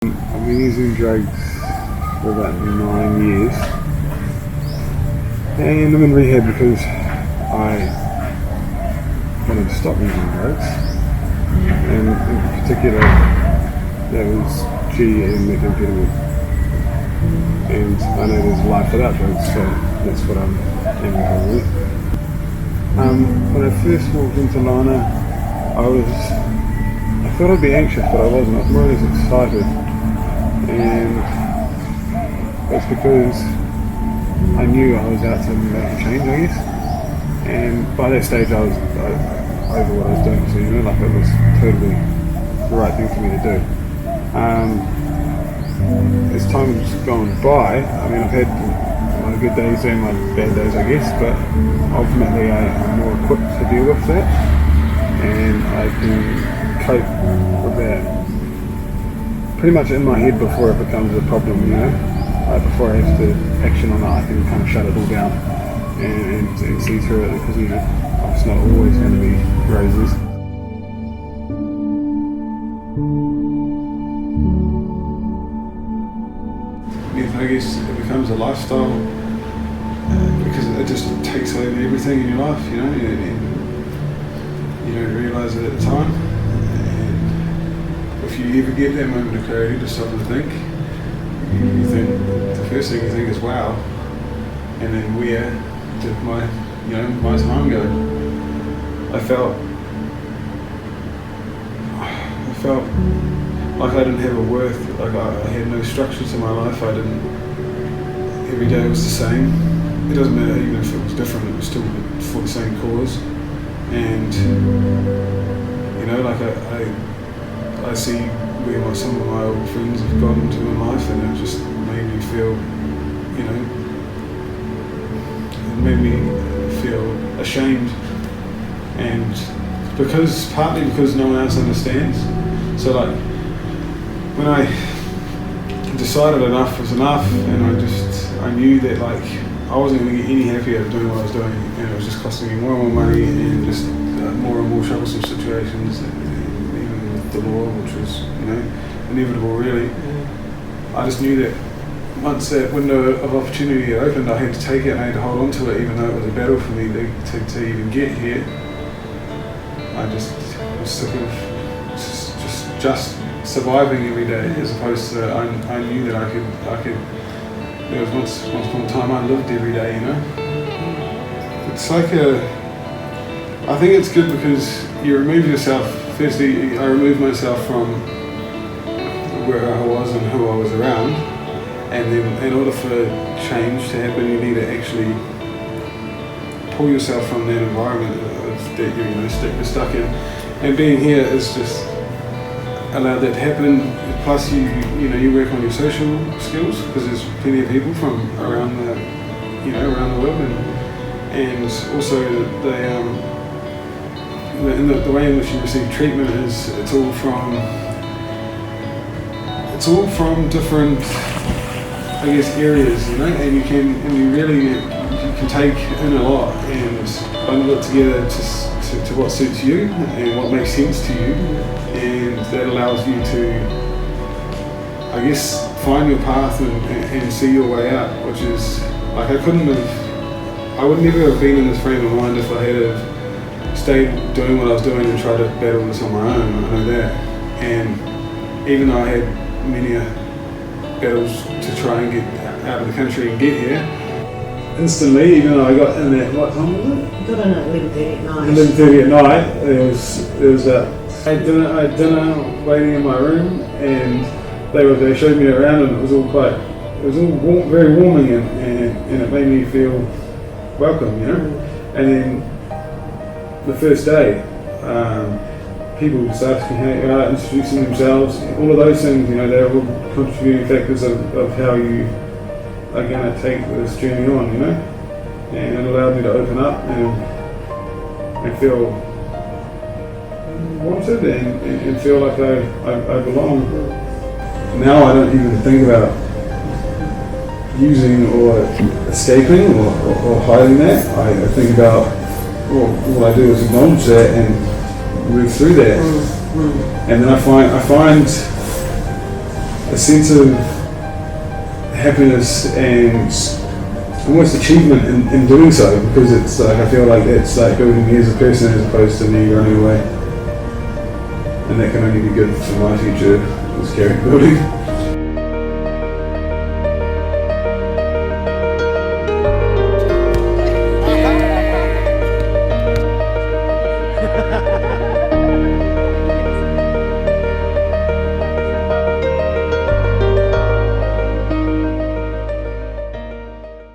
I've been using drugs for about 9 years, and I'm in rehab because I wanted to stop using drugs, and in particular that was G and methamphetamine. And I know there's life without drugs, so that's what I'm aiming for with. When I first walked into Lanna, I thought I'd be anxious, but I wasn't. I was more or less excited, and that's because I knew I was out to make a change, I guess. And by that stage, I was over what I was doing, so like it was totally the right thing for me to do. As time's gone by, I mean, I've had my good days and my bad days, I guess, but ultimately I'm more equipped to deal with that, and I can cope with that pretty much in my head before it becomes a problem, before I have to action on it. I can kind of shut it all down and see through it, because it's not always going to be roses. I guess it becomes a lifestyle because it just takes over everything in your life, and you don't realise it at the time. And if you ever get that moment of clarity to stop and think, you think the first thing you think is wow, and then where did my time go? I felt like I didn't have a worth, like I had no structure to my life. Every day was the same. It doesn't matter even if it was different, it was still for the same cause. And I see where some of my old friends have gotten to in life, and it just made me feel, it made me feel ashamed. And partly because no one else understands. So when I decided enough was enough, and I knew that I wasn't going to get any happier doing what I was doing, and it was just costing me more and more money, and just more and more troublesome situations, and even with the law, which was inevitable really. I just knew that once that window of opportunity opened, I had to take it, and I had to hold on to it, even though it was a battle for me to even get here. I just was sick of just surviving every day, as opposed to I knew that I could. There was once upon a time I lived every day. It's I think it's good because you remove yourself. Firstly, I removed myself from where I was and who I was around, and then in order for change to happen, you need to actually pull yourself from that environment that you're stuck in. And being here is just allowed that to happen. Plus, you work on your social skills, because there's plenty of people from around the world, and also the way in which you receive treatment is it's all from different, I guess, areas, and you can take in a lot and bundle it together to what suits you and what makes sense to you, and that allows you to, I guess, find your path and see your way out, which is I would never have been in this frame of mind if I had have stayed doing what I was doing and tried to battle this on my own. I know that, and even though I had many battles to try and get out of the country and get here, instantly, even though I got in that, what time was it? I got in at 11:30 at night. 11:30 at night. There was I had dinner waiting in my room, and they showed me around, and it was all very warming, and it made me feel welcome, And then the first day, people started to out, introducing themselves, all of those things, they're all contributing factors of how you are going to take this journey on, and it allowed me to open up and feel wanted and feel like I belong. Now I don't even think about using or escaping or hiding that. I think about, all I do is acknowledge that and move through that. And then I find a sense of happiness and almost achievement in doing so, because it's like, I feel like it's like building me as a person as opposed to me running away, and that can only be good for my future as character building.